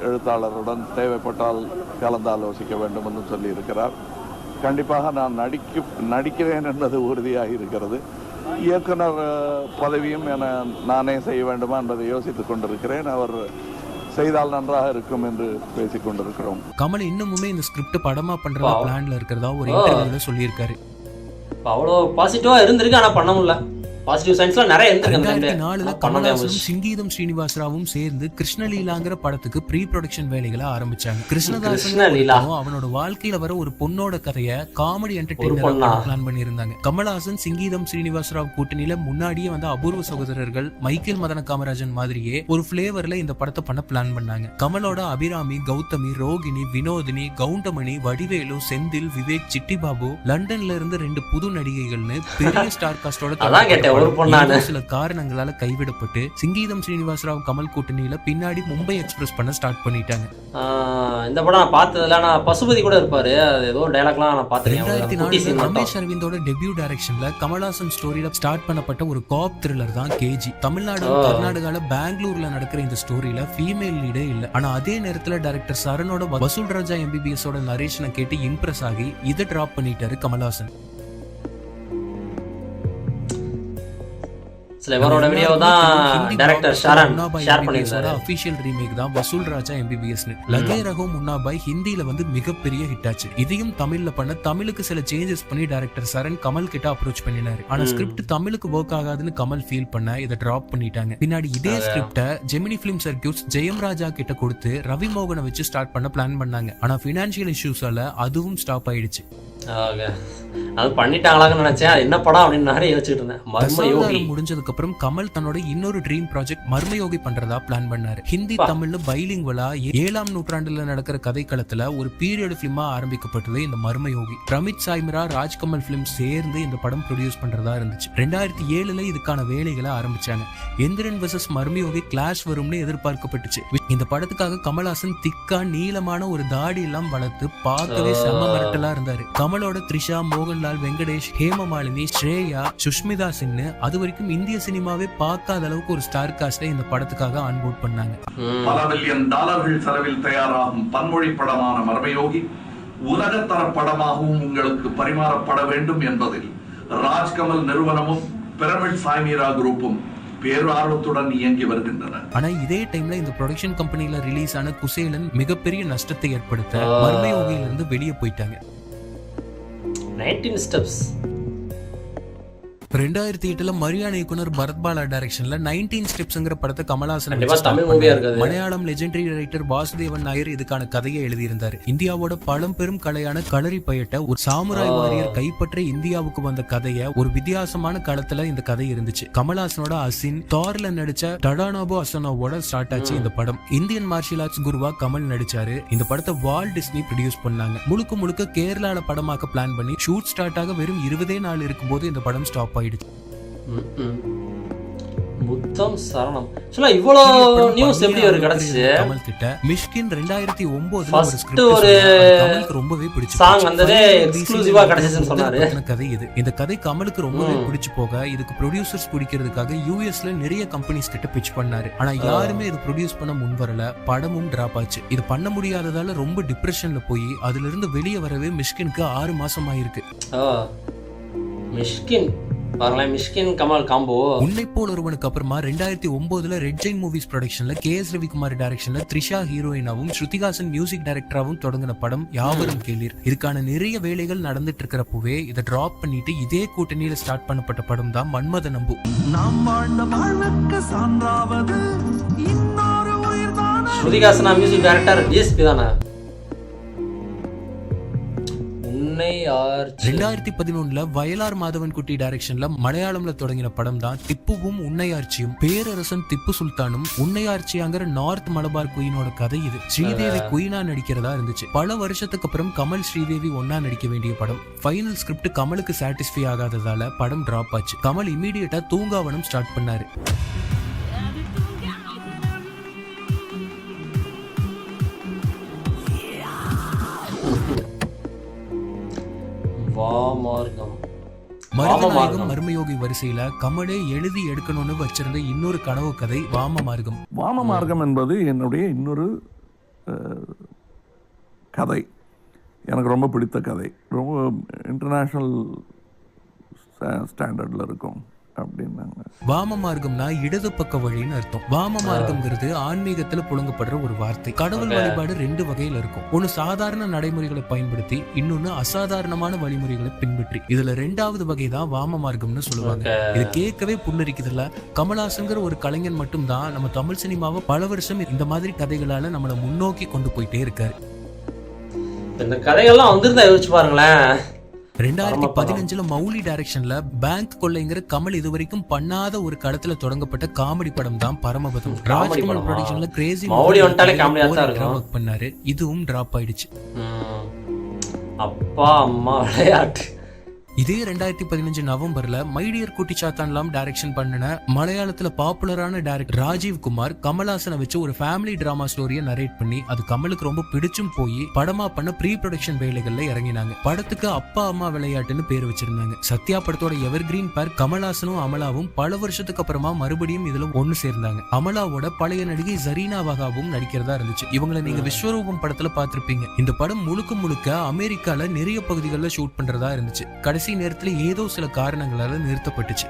எழுத்தாளருடன் தேவைப்பட்டால் கலந்தாலோசிக்க வேண்டும் என்று சொல்லி இருக்கிறார். கண்டிப்பாக நான் நடிக்கிறேன் என்பது உறுதியாக இருக்கிறது. இயக்குனர் பதவியும் என நானே செய்ய வேண்டுமா என்பதை யோசித்துக் கொண்டிருக்கிறேன். அவர் செய்தால் நன்றாக இருக்கும் என்று பேசிக் கொண்டிருக்கிறோம்.
கமல் இன்னுமுமே இந்த ஸ்கிரிப்ட் படமா பண்றதா பிளான்ல இருக்கிறதா ஒரு இன்டர்வியூல சொல்லியிருக்காரு.
அவ்வளோ பாசிட்டிவா இருந்திருக்கு, ஆனா பண்ண முடியல. பாசிட்டிவ் சைன்ஸ்ல நிறைய இருக்கு.
2004 கமல்ஹாசனும் சிங்கீதம் ஸ்ரீனிவாசராவும் சேர்ந்து கிருஷ்ணலீலாங்கிற படத்துக்கு ப்ரீ ப்ரொடக்ஷன் வேலைகளை ஆரம்பிச்சாங்க. கிருஷ்ணதாசன் அவனோட வாழ்க்கையில வர ஒரு பொண்ணோட கதையை காமெடி என்டர்டெய்னர் பிளான் பண்ணியிருந்தாங்க. கமல்ஹாசன் சிங்கீதம் ஸ்ரீனிவாசராவ் கூட்டணியில முன்னாடியே வந்து அபூர்வ சகோதரர்கள், மைக்கேல் மதன காமராஜன் மாதிரியே ஒரு பிளேவர்ல இந்த படத்தை பண்ண பிளான் பண்ணாங்க. கமலோட அபிராமி, கௌதமி, ரோகிணி, வினோதினி, கவுண்டமணி, வடிவேலு, செந்தில், விவேக், சிட்டி பாபு, லண்டன்ல இருந்து 2 புது நடிகைகள்னு பெரிய ஸ்டார் காஸ்டோட சில காரணங்களால கைவிடப்பட்டு சிங்கீதம் ஸ்ரீனிவாசராவ் கமல் கூட்டணியில பின்னாடி மும்பை எக்ஸ்பிரஸ் பண்ண ஸ்டார்ட் பண்ணிட்டாங்க.
இந்த படம் நான் பார்த்ததுல நான் பசுபதி கூட இருப்பாரு, ஏதோ டயலாக்லாம் நான் பார்த்திருக்கேன்.
2004 ரமேஷ் அரவிந்தோட டெபியூ டைரக்ஷன்ல கமல்ஹாசன் ஸ்டோரியில ஸ்டார்ட் பண்ணப்பட்ட ஒரு காப் த்ரில்லர் தான் கேஜி. தமிழ்நாடு, கர்நாடகால பெங்களூர்ல நடக்கிற இந்த ஸ்டோரியில ஃபீமேல் லீடே இல்ல. ஆனா அதே நேரத்துல டைரக்டர் சரணோட வசூல் ராஜா MBBS ஓட நரேஷனை கேட்டு இம்ப்ரெஸ் ஆகி இதை டிராப் பண்ணிட்டாரு கமல்ஹாசன்.
இவரோட வீடியோ தான் டைரக்டர் ஷரண் ஷேர் பண்ணிருந்தாரு.
ஆபீஷியல் ரீமேக் தான் வசூல் ராஜா MBBS. லகே ரகோ முன்னா பாய் ஹிந்தில வந்து மிகப்பெரிய ஹிட் ஆச்சு. இதையும் தமிழ்ல பண்ண தமிழுக்கு சில சேஞ்சஸ் பண்ணி டைரக்டர் சரண் கமல் கிட்ட அப்ரோச் பண்ணினாரு. ஆனா ஸ்கிரிப்ட் தமிழுக்கு ஒர்க் ஆகாதுன்னு கமல் ஃபீல் பண்ண இதை டிராப் பண்ணிட்டாங்க. பின்னாடி இதே ஸ்கிரிப்ட ஜெமினி பிலிம் சர்க்கியூட்ஸ் ஜெயம் ராஜா கிட்ட கொடுத்து ரவி மோகனை வச்சு ஸ்டார்ட் பண்ண பிளான் பண்ணாங்க. ஆனா பினான்சியல் இஷ்யூஸால அதுவும் ஸ்டாப் ஆயிடுச்சு.
அது பண்ணிட்டாங்களான்னு நினைச்சேன். அது என்ன படம் அப்படின்னு நிறைய யோசிச்சுட்டு இருந்தேன். மர்மயோகி
முடிஞ்சதுக்கு அப்புறம் கமல் தன்னோட இன்னொரு ட்ரீம் ப்ராஜெக்ட் மர்மயோகி பண்றதா பிளான் பண்ணாரு. ஹிந்தி தமிழ்ல பைலிங்குவலா 7ஆம் நூற்றாண்டுல நடக்கிற கதைக்களத்துல ஒரு பீரியட் பிலிமா ஆரம்பிக்கப்பட்டது இந்த மர்மயோகி. ரமித் சாய்மிரா, ராஜ்கமல் பிலிம் சேர்ந்து இந்த படம் ப்ரொடியூஸ் பண்றதா இருந்துச்சு. 2007 இதுக்கான வேலைகளை ஆரம்பிச்சாங்க. எந்திரன் வெர்சஸ் மர்மயோகி கிளாஷ் வரும்னு எதிர்பார்க்கப்பட்டுச்சு. இந்த படத்துக்காக கமல்ஹாசன் திக்கா நீளமான ஒரு தாடி எல்லாம் வளர்த்து பார்க்கவே செம்ம மிரட்டலா இருந்தாரு. கமலோட த்ரிஷா, மோகன்லால், வெங்கடேஷ், ஹேமமாலினி, ஸ்ரேயா, சுஷ்மிதா சின்னு அது வரைக்கும் இந்திய சினிமாவே பார்க்காத அளவுக்கு ஒரு ஸ்டார் காஸ்டை இந்த படத்துக்காக ஆன்போர்ட் பண்ணாங்க.
பல மில்லியன் டாலர்கள் செலவில் தயாராகும் பன்மொழி படமான மர்மயோகி உலகத்தர படமாகவும் உங்களுக்கு பரிமாறப்பட வேண்டும் என்பதில் ராஜ்கமல் நிறுவனமும் பிரமிட் சாய்மீரா குரூப்பும் பேரார்வத்துடன் இயங்கி வருகின்றன.
ஆனா இதே டைம்ல இந்த ப்ரொடக்ஷன் கம்பெனில ரிலீஸ் ஆன குசேலன் மிகப்பெரிய நஷ்டத்தை ஏற்படுத்த மர்மயோகியில இருந்து வெளியே போயிட்டாங்க.
19 ஸ்டெப்ஸ்
2008 மரியாதை இயக்குனர் பரத் பாலா டைரக்ஷன்ல 19 ஸ்டெப்ஸ்ங்கிற படத்தை கமல்ஹாசன்
கண்டிப்பா தமிழ் மூவியா இருக்காது.
மலையாளம் லெஜெண்டரி ரைட்டர் வாசுதேவன் நாயர் இதுக்கான கதையை எழுதியிருந்தார். இந்தியாவோட பழம்பெரும் கலையான களரி பயட்ட ஒரு சாமுராய் வாரியர் கைப்பற்ற இந்தியாவுக்கு வந்த கதையை ஒரு வித்தியாசமான களத்துல இந்த கதை இருந்துச்சு. கமல்ஹாசனோட அசின், தார்ல நடிச்ச டடானோபோ அசனோவோட ஸ்டார்ட் ஆச்சு இந்த படம். இந்தியன் மார்ஷியல் ஆர்ட்ஸ் குருவா கமல் நடிச்சாரு. இந்த படத்தை வால்ட் டிஸ்னி ப்ரொடியூஸ் பண்ணாங்க. முழுக்க கேரளால படமாக்க பிளான் பண்ணி ஷூட் ஸ்டார்ட் ஆக வெறும் 20 நாள் இருக்கும்போது இந்த படம் ஸ்டாப் ஆயிடுச்சு.
புத்தம் சரணம். சொல்ல இவ்வளவு நியூஸ் எப்படி ஒரு கிடைச்சிச்சு?
கமல் கிட்ட மிஷ்கின் 2009
ஃபர்ஸ்ட் ஒரு
கமலுக்கு ரொம்பவே பிடிச்சு
சாங் வந்ததே எக்ஸ்க்ளூசிவா கிடைச்சிச்சுன்னு சொன்னாரு.
கதை இது. இந்த கதை கமலுக்கு ரொம்பவே பிடிச்சு போக இதுக்கு ப்ரொடியூசர்ஸ் பிடிக்கிறதுக்காக யூஎஸ்ல நிறைய கம்பெனிஸ் கிட்ட பிட்ச் பண்ணாரு. ஆனா யாருமே இது ப்ரொடியூஸ் பண்ண முன் வரல. படமும் டிராப் ஆச்சு. இது பண்ண முடியாததால ரொம்ப டிப்ரெஷன்ல போய் அதுல இருந்து வெளியே வரவே மிஷ்கினுக்கு 6 மாசம் ஆயிருக்கு.
மிஷ்கின் பாருங்களேன், மிஷ்கின் கமல் காம்போ.
உன்னை போல் ஒருவனுக்கு அப்புறமா 2009 ரெட் ஜெயின் மூவிஸ் ப்ரொடக்ஷன்ல KS ரவிக்குமார் டைரக்ஷன்ல த்ரிஷா ஹீரோயினாவும் ஸ்ருதிஹாசன் மியூசிக் டைரக்டராவும் தொடங்கின படம் யாவரும் கேளீர். இதுக்கான நிறைய வேலைகள் நடந்துட்டு இருக்கிறப்பவே இதை டிராப் பண்ணிட்டு இதே கூட்டணியில ஸ்டார்ட் பண்ணப்பட்ட படம் தான் மன்மத நம்பு.
நாம் வாழ்ந்த வாழ்வுக்கு சான்றாவது இன்னொரு உயிர்தான.
ஸ்ருதிஹாசனா மியூசிக் டைரக்டர் DSP தானே.
2011 வயலார் மாதவன் குட்டி டைரக்ஷன்ல மலையாளம்ல தொடங்கின படம் தான் திப்புவும் உன்னையார்ச்சியும். பேரரசன் திப்பு சுல்தானும் உன்னையார்ச்சியாங்கிற நார்த் மலபார் குயினோட கதை இது. ஸ்ரீதேவி குயினா நடிக்கிறதா இருந்துச்சு. பல வருஷத்துக்கு அப்புறம் கமல் ஸ்ரீதேவி ஒன்னா நடிக்க வேண்டிய படம். ஃபைனல் ஸ்கிரிப்ட் கமலுக்கு சாட்டிஸ்ஃபை ஆகாததால படம் டிராப் ஆச்சு. கமல் இமீடியட்டா தூங்காவனம் ஸ்டார்ட் பண்ணாரு. மருதநாயகம் மர்மயோகி வரிசையில கமலே எழுதி எடுக்கணும்னு வச்சிருந்த இன்னொரு கனவு கதை வாம மார்க்கம்.
வாம மார்க்கம் என்பது என்னுடைய இன்னொரு கதை. எனக்கு ரொம்ப பிடித்த கதை. ரொம்ப இன்டர்நேஷ்னல் ஸ்டாண்டர்டில் இருக்கும் அப்படின்னாங்க.
வாம மார்க்கம்னா இடது பக்க வழின்னு அர்த்தம். வாம மார்க்கம்ங்கிறது ஆன்மீகத்துல புழங்கப்படுற ஒரு வார்த்தை. கடவுள் வழிபாடு 2 வகையில இருக்கும். ஒன்னு சாதாரண நடைமுறைகளை பயன்படுத்தி, இன்னொன்னு அசாதாரணமான வழிமுறைகளை பின்பற்றி. இதுல 2வது வகை தான் வாம மார்க்கம்னு சொல்லுவாங்க. இது கேட்கவே புல்லரிக்குதுல்ல. கமல்ஹாசன்ங்கிற ஒரு கலைஞன் மட்டும் தான் நம்ம தமிழ் சினிமாவை பல வருஷம் இந்த மாதிரி கதைகளால நம்மளை முன்னோக்கி கொண்டு போயிட்டே இருக்காரு.
இந்த கதைகள்லாம் வந்திருந்தா யோசிச்சு பாருங்களேன்.
2015 மௌலி டைரக்ஷன்ல பேங்க் கொள்ளைங்கிற கமல் இதுவரைக்கும் பண்ணாத ஒரு கடத்துல தொடங்கப்பட்ட காமெடி படம் தான் பரமபதம். ராஜ்கமல் ப்ரொடக்ஷன்ல கிரேசி
மௌலி வந்துட்டாலே காமெடியா தான் இருக்கும்.
ஒர்க் பண்ணாரு. இதுவும் டிராப் ஆயிடுச்சு.
அப்பா அம்மா விளையாட்டு.
இதே 2015 நவம்பர்ல மைடியர் குட்டி சாத்தான்லாம் டைரக்ஷன் பண்ணின மலையாளத்துல பாப்புலரான டைரக்டர் ராஜீவ் குமார் கமல்ஹாசனை வச்சு ஒரு ஃபேமிலி டிராமா ஸ்டோரியை நரேட் பண்ணி அது கமலுக்கு ரொம்ப பிடிச்சும் போய் படமா பண்ண ப்ரீ ப்ரொடக்ஷன் வேலைகள்ல இறங்கினாங்க. படத்துக்கு அப்பா அம்மா விளையாட்டுன்னு பேர் வச்சிருந்தாங்க. சத்யா படத்தோட எவர்கிரீன் பேர் கமல்ஹாசனும் அமலாவும் பல வருஷத்துக்கு அப்புறமா மறுபடியும் இதுல ஒன்னு சேர்ந்தாங்க. அமலாவோட பழைய நடிகை ஜரீனா வகாவும் நடிக்கிறதா இருந்துச்சு. இவங்களை நீங்க விஸ்வரூபம் படத்துல பாத்திருப்பீங்க. இந்த படம் முழுக்க அமெரிக்கால நிறைய பகுதிகளில் ஷூட் பண்றதா இருந்துச்சு. கடைசி நேரத்துல ஏதோ சில காரணங்களால நிறுத்தப்பட்டுச்சு.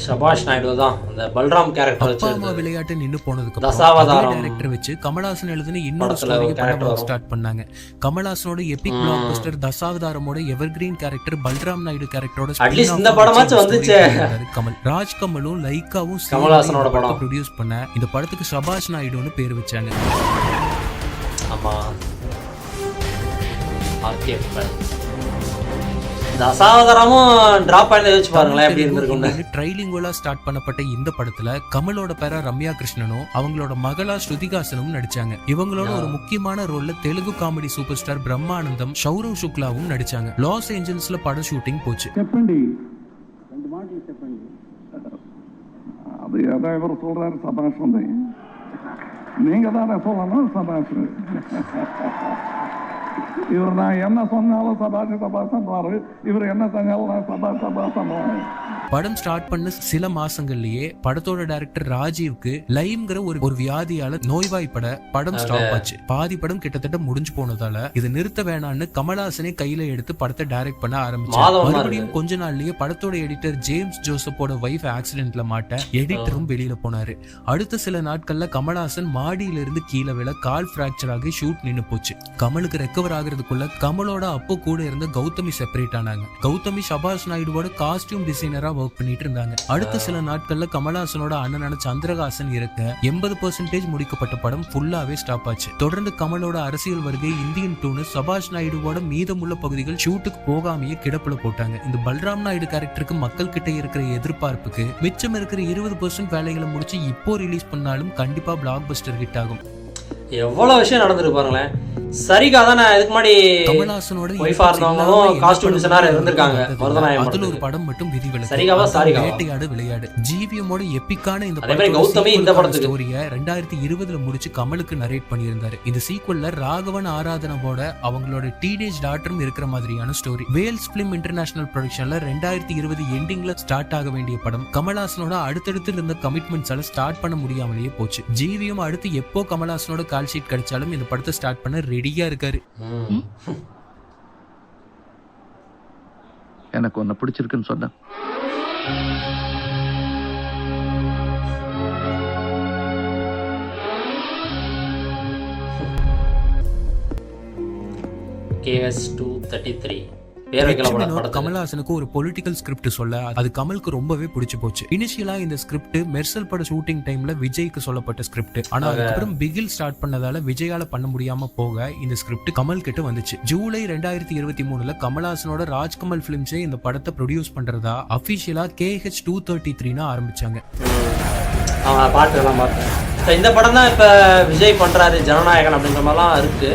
சபாஷ் நாயுடு தான் அந்த பல்ராம் கேரக்டர் வச்சு
அப்பா விளையாட்டு நின்னு போனதுக்கு அப்புறம் டைரக்டர் வச்சு கமல்ஹாசன் எழுதின இன்னொரு ஸ்டோரியை படம் ஸ்டார்ட் பண்ணாங்க. கமல்ஹாசனோட எபிக் பிளாக்பஸ்டர் தசாவதாரமோட எவர்கிரீன் கேரக்டர் பல்ராம் நாயுடு கேரக்டரோட
அட்லீஸ்ட் இந்த படமாச்சும் வந்துச்சே.
கமல் ராஜ்கமலும் லைக்காவும்
கமல்ஹாசனோட படம்
ப்ரொடியூஸ் பண்ண இந்த படத்துக்கு சபாஷ் நாயுடுன்னு பேர் வச்சாங்க.
ஆமா ஆர்கே தசாவதாரமும் டிராப் ஆனதை யோசிச்சு பாருங்களேன் எப்படி இருந்திருக்கும்.
ட்ரைலிங்குவலா ஸ்டார்ட் பண்ணப்பட்ட இந்த படத்துல கமலோட பேரா ரம்யா கிருஷ்ணனும் அவங்களோட மகளா ஸ்ருதிஹாசனும் நடிச்சாங்க. இவங்களோட ஒரு முக்கியமான ரோல்ல தெலுங்கு காமெடி சூப்பர் ஸ்டார் பிரம்மானந்தம், சௌரவ் சுக்லாவும் நடிச்சாங்க. லாஸ் ஏஞ்சல்ஸ்ல படம் ஷூட்டிங் போச்சு.
இவர் சொல்றாரு சபாஷ் வந்து நீங்க தானே சொல்லணும் சபாஷ். இவர் நான் என்ன சொன்னாலும் சபாஷ் சபாஷ் பண்ணுவாரு. இவர் என்ன செஞ்சாலும் நான் சபாஷ் சபாஷ் பண்ணுவாரு.
படம் ஸ்டார்ட் பண்ண சில மாசங்கள்லயே படத்தோட டைரக்டர் ராஜீவ்க்கு லைவ்ங்கிற ஒரு வியாதியால நோய்வாய்ப்பட படம் ஸ்டாப் ஆச்சு. பாதி படம் கிட்டத்தட்ட முடிஞ்சு போனதால இது நிறுத்த வேணான்னு கமல்ஹாசனே கையில எடுத்து படத்தை டைரக்ட் பண்ண ஆரம்பிச்சாரு. மறுபடியும் கொஞ்ச நாள்லயே படத்தோட எடிட்டர் ஜேம்ஸ் ஜோசப்போட வைஃப் ஆக்சிடென்ட்ல மாட்ட எடிட்டரும் வெளியில போனாரு. அடுத்த சில நாட்கள்ல கமல்ஹாசன் மாடியில இருந்து கீழே விழ கால் பிராக்சர் ஆகி ஷூட் நின்னு போச்சு. கமலுக்கு ரெக்கவர் ஆகுறதுக்குள்ள கமலோட அப்போ கூட இருந்த கௌதமி செப்பரேட் ஆனாங்க. கௌதமி சபாஷ் நாயுடுவோட காஸ்டியூம் டிசைனரா ஒர்க் பண்ணிட்டு இருந்தாங்க. அடுத்த சில நாட்கள்ல கமல்ஹாசனோட அண்ணனான சந்திரஹாசன் இருக்க 80% முடிக்கப்பட்ட படம் ஃபுல்லாவே ஸ்டாப் ஆச்சு. தொடர்ந்து கமலோட அரசியல் வருகை, இந்தியன் டூனு, சபாஷ் நாயுடுவோட மீதமுள்ள பகுதிகள் ஷூட்டுக்கு போகாமையே கிடப்புல போட்டாங்க. இந்த பல்ராம் நாயுடு கேரக்டருக்கு மக்கள் கிட்ட இருக்கிற எதிர்பார்ப்புக்கு மிச்சம் இருக்கிற 20% வேலைகளை முடிச்சு இப்போ ரிலீஸ் பண்ணாலும் கண்டிப்பா பிளாக் பஸ்டர் ஹிட் ஆகும்.
எவ்வளவு விஷயம் நடந்துருக்கு பாருங்களேன். சரிகா தானே இதுக்கு முன்னாடி
கமல்ஹாசனோட
ஒய்ஃபா இருந்தவங்களும் காஸ்டியூம் டிசைனர் இருந்திருக்காங்க.
அதுல ஒரு படம் மட்டும் விதிவிலக்கு.
சரிகாவா சாரிகா
வேட்டையாடு விளையாடு ஜிவிஎம்மோட எப்பிக்கான இந்த
கௌதமி இந்த படத்துக்கு
ஸ்டோரியை 2020 முடிச்சு கமலுக்கு நரேட் பண்ணியிருந்தாரு. இந்த சீக்வல்ல ராகவன் ஆராதனவோட அவங்களோட டீனேஜ் டாட்டரும் இருக்கிற மாதிரியான ஸ்டோரி. வேல்ஸ் பிலிம் இன்டர்நேஷனல் ப்ரொடக்ஷன்ல 2020 எண்டிங்ல ஸ்டார்ட் ஆக வேண்டிய படம் கமல்ஹாசனோட அடுத்தடுத்து இருந்த கமிட்மெண்ட்ஸால ஸ்டார்ட் பண்ண முடியாமலேயே போச்சு. ஜிவிஎம் அடுத்து எப்போ கமல்ஹாசனோட கால் ஷீட் கிடைச்சாலும் இந்த படத்தை ஸ்டார்ட் பண்ண ரெடியா இருக்காரு.
எனக்கு ஒன்னு பிடிச்சிருக்குன்னு சொன்ன
KS233
கமல்ஹாசனுக்கு ஒரு பொலிட்டிக்கல் ஸ்கிரிப்ட் சொல்ல அது கமலுக்கு ரொம்பவே பிடிச்சு போச்சு. இனிஷியலா இந்த ஸ்கிரிப்ட் மெர்சல் பட ஷூட்டிங் டைம்ல விஜய்க்கு சொல்லப்பட்ட ஸ்கிரிப்ட். ஆனா அதுக்கப்புறம் பிகில் ஸ்டார்ட் பண்ணதால விஜயால பண்ண முடியாம போக இந்த ஸ்கிரிப்ட் கமல் கிட்ட வந்துச்சு. ஜூலை 2023 கமல்ஹாசனோட ராஜ்கமல் பிலிம்ஸே இந்த படத்தை ப்ரொடியூஸ் பண்றதா அபிஷியலா KH233 ஆரம்பிச்சாங்க.
இந்த படம் தான் இப்ப விஜய் பண்றாரு ஜனநாயகன் அப்படின்ற மாதிரிலாம் இருக்கு.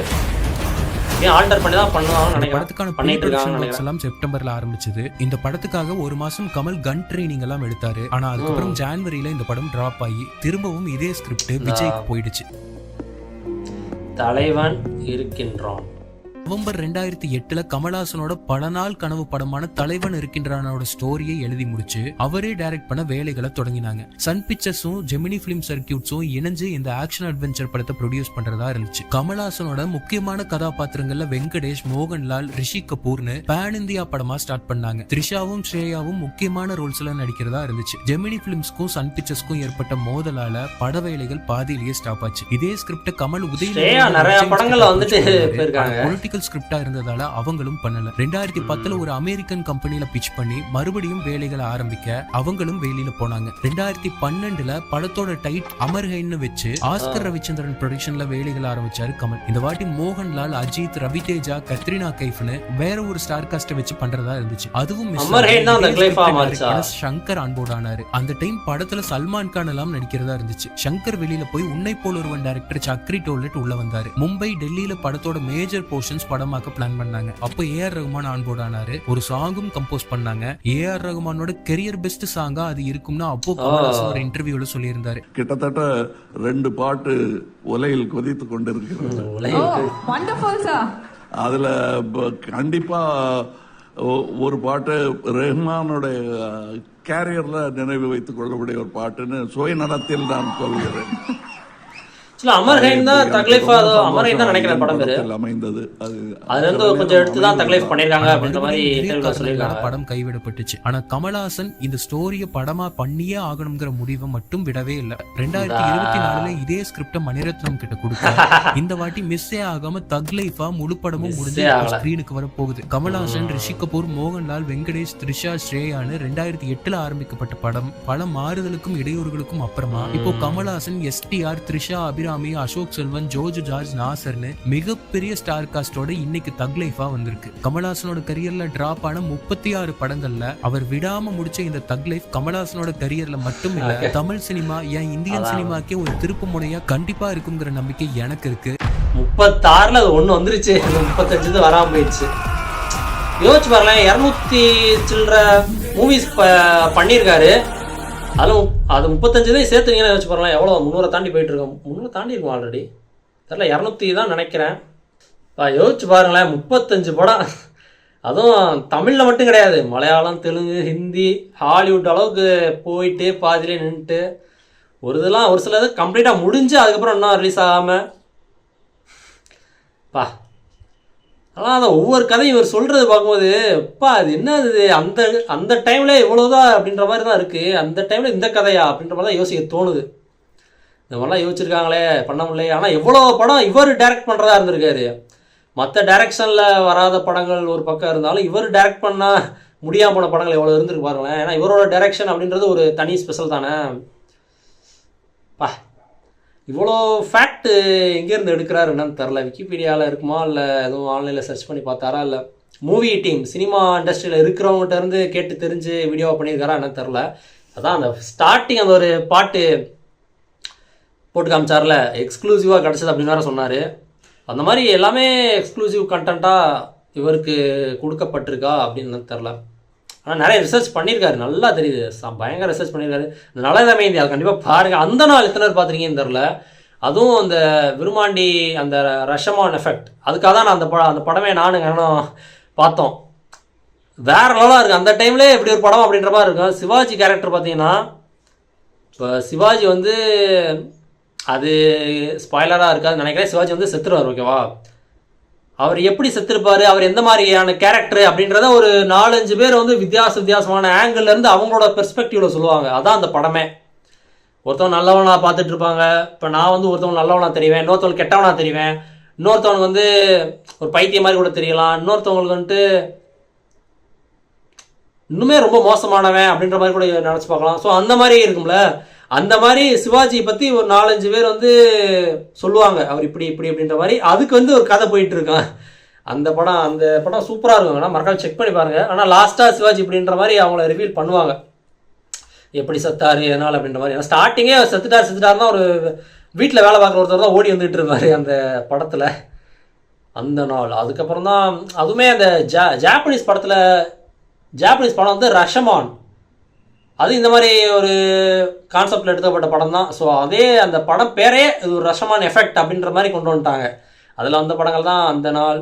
செப்டம்பர்ல ஆரம்பிச்சது. இந்த படத்துக்காக ஒரு மாசம் கமல் கன் ட்ரைனிங் எல்லாம் எடுத்தாரு. ஆனா அதுக்கப்புறம் ஜனவரியில இந்த படம் டிராப் ஆகி திரும்பவும் இதே ஸ்கிரிப்ட் விஜய்க்கு போயிடுச்சு.
தலைவன் இருக்கின்றான்
நவம்பர் 2008 கமல்ஹாசனோட பல நாள் கனவு படமான தலைவன் இருக்கின்றானோட ஸ்டோரியை எழுதி முடிச்சு அவரே டைரக்ட் பண்ண வேலைகளை தொடங்கினாங்க. சன் பிக்சர்ஸும் ஜெமினி பிலிம் சர்க்கியூட்ஸும் இணைஞ்சு இந்த ஆக்ஷன் அட்வென்ச்சர் படத்தை ப்ரொடியூஸ் பண்றதா இருந்துச்சு. கமல்ஹாசனோட முக்கியமான கதாபாத்திரங்கள்ல வெங்கடேஷ், மோகன்லால், ரிஷி கபூர்னு பேன் இந்தியா படமா ஸ்டார்ட் பண்ணாங்க. த்ரிஷாவும் ஸ்ரேயாவும் முக்கியமான ரோல்ஸ்ல நடிக்கிறதா இருந்துச்சு. ஜெமினி பிலிம்ஸ்க்கும் சன் பிக்சர்ஸ்க்கும் ஏற்பட்ட மோதலால பட வேலைகள் பாதியிலேயே ஸ்டாப் ஆச்சு. இதே ஸ்கிரிப்ட் கமல் பொலிட்டிக்கல் ஸ்கிரிப்டா இருந்ததால அவங்களும் பண்ணல. 2010 ஒரு அமெரிக்கன் கம்பெனில பிட்ச் பண்ணி மறுபடியும் வேலைகளை ஆரம்பிக்க அவங்களும் வெளியில போனாங்க. 2012 படத்தோட டைட் அமர்ஹைன்னு வச்சு ஆஸ்கர் ரவிச்சந்திரன் ப்ரொடக்ஷன்ல வேலைகள் ஆரம்பிச்சாரு கமல். இந்த வாட்டி மோகன்லால், அஜித், ரவிதேஜா, கத்ரினா கைஃப்னு வேற ஒரு ஸ்டார் காஸ்ட வச்சு பண்றதா இருந்துச்சு. அதுவும் சங்கர் ஆன்போர்ட் ஆனாரு. அந்த டைம் படத்துல சல்மான் கான் எல்லாம் நடிக்கிறதா இருந்துச்சு. சங்கர் வெளியில போய் உன்னை போல் ஒருவன் டைரக்டர் சக்ரி டோலட் உள்ள வந்தாரு. மும்பை, டெல்லியில படத்தோட மேஜர் போர்ஷன்ஸ் படமாக்க பிளான் பண்ணாங்க. அப்போ ஏஆர் ரகுமான் ஆன்போர்ட் ஆனாரு. ஒரு சாங்கும் கம்போஸ் பண்ணாங்க. ஏஆர் ரகுமானோட கெரியர் பெஸ்ட் சாங்கா அது இருக்கும்னா அப்போ கமல்ஹாசன் ஒரு இன்டர்வியூல சொல்லியிருந்தாரு.
கிட்டத்தட்ட 2 பாட்டு உலையில் கொதித்து கொண்டிருக்கிறது. அதுல கண்டிப்பா ஒரு பாட்டு ரஹ்மானோட கேரியர்ல நினைவு வைத்துக் கொள்ளக்கூடிய ஒரு பாட்டுன்னு சுயநலத்தில் நான் சொல்கிறேன்.
அமர்ஹைன் தான் தக்லைஃப், அமர்ஹைன் தான் நினைக்கிறேன் படம் பேரு அமைந்தது. அதுல இருந்து கொஞ்சம் எடுத்து தான் தக்லைஃப் பண்ணிருக்காங்க அப்படின்ற மாதிரி இன்டர்வியூல சொல்லிருக்காங்க.
படம் கைவிடப்பட்டுச்சு. ஆனா கமல்ஹாசன் இந்த ஸ்டோரிய படமா பண்ணியே ஆகணும்ங்கிற முடிவை மட்டும் விடவே இல்ல. 2024 இதே ஸ்கிரிப்ட மணிரத்னம் கிட்ட கொடுத்து இந்த வாட்டி மிஸ்ஸே ஆகாம தக்லைஃபா முழு படமும் முடிஞ்சு ஸ்கிரீனுக்கு வர போகுது. கமல்ஹாசன், ரிஷி கபூர், மோகன்லால், வெங்கடேஷ், த்ரிஷா, ஸ்ரேயான்னு 2008 ஆரம்பிக்கப்பட்ட படம் பல மாறுதலுக்கும் இடையூறுகளுக்கும் அப்புறமா இப்போ கமல்ஹாசன், STR, த்ரிஷா, அபிராமி, அசோக் செல்வன், ஜோஜு ஜார்ஜ், நாசர்னு மிகப்பெரிய ஸ்டார் காஸ்டோட இன்னைக்கு தக் லைஃபா வந்திருக்கு. கமல்ஹாசனோட கரியர்ல டிராப் ஆன 36 படங்கள்ல அவர் விடாம முடிச்ச இந்த தக் லைஃப் கமல்ஹாசனோட கரியர்ல மட்டும் இல்ல, தமிழ் சினிமா, ஏன் இந்தியன் சினிமாக்கே ஒரு திருப்பு முனையா கண்டிப்பா இருக்குங்கிற நம்பிக்கை எனக்கு இருக்கு.
36ல அது ஒண்ணு வந்துருச்சு, 35 வராம போயிடுச்சு. யோசிச்சு பாருங்களேன், 200 சில்லற மூவிஸ் பண்ணியிருக்காரு. அதுவும் அது 35 சேர்த்துனீங்கன்னா யோசிச்சு பாருங்களேன், எவ்வளோ 300 தாண்டி போயிட்டு இருக்கோம். 300 தாண்டி இருக்கும் ஆல்ரெடி, தெரியல 200 தான் நினைக்கிறேன். யோசிச்சு பாருங்களேன், 35 படம். அதுவும் தமிழில் மட்டும் கிடையாது, மலையாளம், தெலுங்கு, ஹிந்தி, ஹாலிவுட் அளவுக்கு போயிட்டு பாதியிலே நின்றுட்டு ஒரு இதெல்லாம் ஒரு சிலது கம்ப்ளீட்டாக முடிஞ்சு அதுக்கப்புறம் இன்னும் ரிலீஸ் ஆகாமல் பா. ஆனால் அந்த ஒவ்வொரு கதையும் இவர் சொல்கிறது பார்க்கும்போது அப்பா அது என்ன அது அந்த அந்த டைமில் இவ்வளோதான் அப்படின்ற மாதிரி தான் இருக்குது. அந்த டைமில் இந்த கதையா அப்படின்ற மாதிரி தான் யோசிக்க தோணுது. இந்த மாதிரிலாம் யோசிச்சிருக்காங்களே, பண்ண முடியல. ஆனால் எவ்வளோ படம் இவர் டைரக்ட் பண்ணுறதா இருந்திருக்காரு. மற்ற டைரக்ஷனில் வராத படங்கள் ஒரு பக்கம் இருந்தாலும் இவர் டைரக்ட் பண்ணால் முடியாமல் போன படங்கள் எவ்வளோ இருந்திருக்கு பாருங்களேன். ஏன்னா இவரோட டைரக்ஷன் அப்படின்றது ஒரு தனி ஸ்பெஷல் தானே பா. இவ்வளோ ஃபேக்ட் எங்கேருந்து எடுக்கிறாரு என்னன்னு தெரில. விக்கிபீடியாவில் இருக்குமா இல்லை எதுவும் ஆன்லைனில் சர்ச் பண்ணி பார்த்தாரா இல்லை மூவி டீம் சினிமா இண்டஸ்ட்ரியில் இருக்கிறவங்ககிட்ட இருந்து கேட்டு தெரிஞ்சு வீடியோவை பண்ணியிருக்காரா என்னன்னு தெரில. அதான் அந்த ஸ்டார்டிங் அந்த ஒரு பாட்டு போட்டு காமிச்சார்ல, எக்ஸ்க்ளூசிவாக கிடச்சது அப்படின்னு வேறு சொன்னார். அந்த மாதிரி எல்லாமே எக்ஸ்க்ளூசிவ் கண்டென்ட்டாக இவருக்கு கொடுக்கப்பட்டிருக்கா அப்படின்னு தெரில. ஆனால் நிறைய ரிசர்ச் பண்ணியிருக்காரு, நல்லா தெரியுது, பயங்கர ரிசர்ச் பண்ணியிருக்காரு. இந்த நலதமே இந்தியா கண்டிப்பாக பாருங்கள். அந்த நாள் எத்தனை பேர் பார்த்துருக்கீங்கன்னு தெரில. அதுவும் அந்த விருமாண்டி அந்த ரஷமான் எஃபெக்ட், அதுக்காக தான் நான் அந்த படமே நானும் பார்த்தோம். வேற லெவலாக இருக்குது. அந்த டைம்லேயே இப்படி ஒரு படம் அப்படின்ற மாதிரி இருக்கும். சிவாஜி கேரக்டர் பார்த்தீங்கன்னா, இப்போ சிவாஜி வந்து அது ஸ்பாய்லராக இருக்காது நினைக்கிறேன். சிவாஜி வந்து செத்துருவார், ஓகேவா? அவர் எப்படி செத்துருப்பார், அவர் எந்த மாதிரியான கேரக்டர் அப்படின்றத ஒரு 4-5 பேர் வந்து வித்தியாசமான ஆங்கிள்லேருந்து அவங்களோட பெர்ஸ்பெக்டிவில் சொல்லுவாங்க. அதான் அந்த படமே. ஒருத்தவங்க நல்லவனாக பார்த்துட்டு இருப்பாங்க. இப்போ நான் வந்து ஒருத்தவங்க நல்லவனாக தெரிவேன், இன்னொருத்தவங்க கெட்டவனாக தெரிவேன், இன்னொருத்தவங்க வந்து ஒரு பைத்தியம் மாதிரி கூட தெரியலாம், இன்னொருத்தவங்களுக்கு வந்துட்டு இன்னுமே ரொம்ப மோசமானவன் அப்படின்ற மாதிரி கூட நினச்சி பார்க்கலாம். ஸோ அந்த மாதிரி இருக்கும்ல, அந்த மாதிரி சிவாஜி பற்றி ஒரு 4-5 பேர் வந்து சொல்லுவாங்க, அவர் இப்படி அப்படின்ற மாதிரி. அதுக்கு வந்து ஒரு கதை போயிட்டு இருக்கான். அந்த படம் சூப்பராக இருக்கும், ஆனால் மறக்காம செக் பண்ணி பாருங்கள். ஆனால் லாஸ்ட்டாக சிவாஜி இப்படின்ற மாதிரி அவங்கள ரிவீல் பண்ணுவாங்க, எப்படி செத்தாரு எதனால் அப்படின்ற மாதிரி. ஏன்னா ஸ்டார்டிங்கே செத்துட்டாருன்னா ஒரு வீட்டில் வேலை பார்க்குற ஒருத்தர் தான் ஓடி வந்துட்டு இருப்பார் அந்த படத்தில். அந்த நாள் அதுக்கப்புறம் தான் அதுவுமே அந்த ஜாப்பனீஸ் படம் வந்து ரஷமான், அது இந்த மாதிரி ஒரு கான்செப்டில் எடுக்கப்பட்ட படம் தான். ஸோ அதே அந்த படம் பேரே இது ஒரு ரஷமான் எஃபெக்ட் அப்படின்ற மாதிரி கொண்டு வந்துட்டாங்க. அதில் வந்த படங்கள் தான் அந்த நாள்,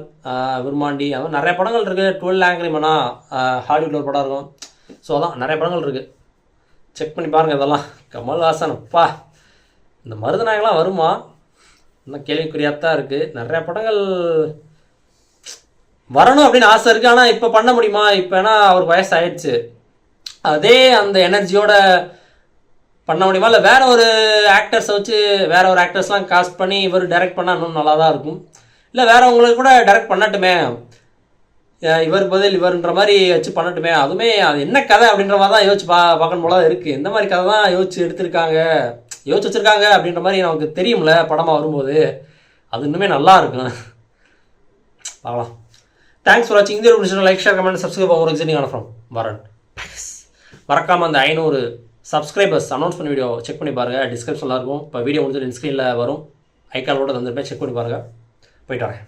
விருமாண்டி, அது மாதிரி நிறைய படங்கள் இருக்குது. 12 Angry Men ஹாலிவுட்டில் ஒரு படம் இருக்கும். ஸோ அதான் நிறைய படங்கள் இருக்குது, செக் பண்ணி பாருங்கள். இதெல்லாம் கமல்ஹாசன் அப்பா, இந்த மருதநாயகம்லாம் வருமா இன்னும் கேள்விக்குறியாக தான் இருக்குது. நிறைய படங்கள் வரணும் அப்படின்னு ஆசை இருக்குது. ஆனால் இப்போ பண்ண முடியுமா? இப்போ ஏன்னா அவர் வயசு ஆயிடுச்சு, அதே அந்த எனர்ஜியோட பண்ண முடியுமா? இல்லை வேற ஒரு ஆக்டர்ஸை வச்சு வேற ஒரு ஆக்டர்ஸ்லாம் காஸ்ட் பண்ணி இவர் டைரக்ட் பண்ணால் இன்னும் நல்லா தான் இருக்கும். இல்லை வேற உங்களுக்கு கூட டைரக்ட் பண்ணட்டுமே, இவர் பதில் இவர்ன்ற மாதிரி வச்சு பண்ணட்டுமே. அதுவுமே அது என்ன கதை அப்படின்ற மாதிரி தான் யோசிச்சு பார்க்கணும் போல தான் இருக்குது. எந்த மாதிரி கதை தான் யோசிச்சு வச்சுருக்காங்க அப்படின்ற மாதிரி நமக்கு தெரியும்ல படமாக வரும்போது. அது இன்னுமே நல்லா இருக்கும், பார்க்கலாம். தேங்க்ஸ் ஃபார் வாட்சிங். இந்த ஒரு லைக், ஷேர், கமெண்ட், சப்ஸ்கிரைப் ஒரு எக்ஸிட்டிங் ஃப்ரம் வரன். மறக்காமல் அந்த 500 சப்ஸ்கிரைபர்ஸ் அனௌன்ஸ் பண்ண வீடியோ செக் பண்ணி பாருங்கள், டிஸ்கிரிப்ஷனில் இருக்கும். இப்போ வீடியோ முடிஞ்சு ஸ்க்ரீனில் வரும், ஐக்காலோட வந்துருப்பேன், செக் பண்ணி பாருங்கள். போயிட்டு வரேன்.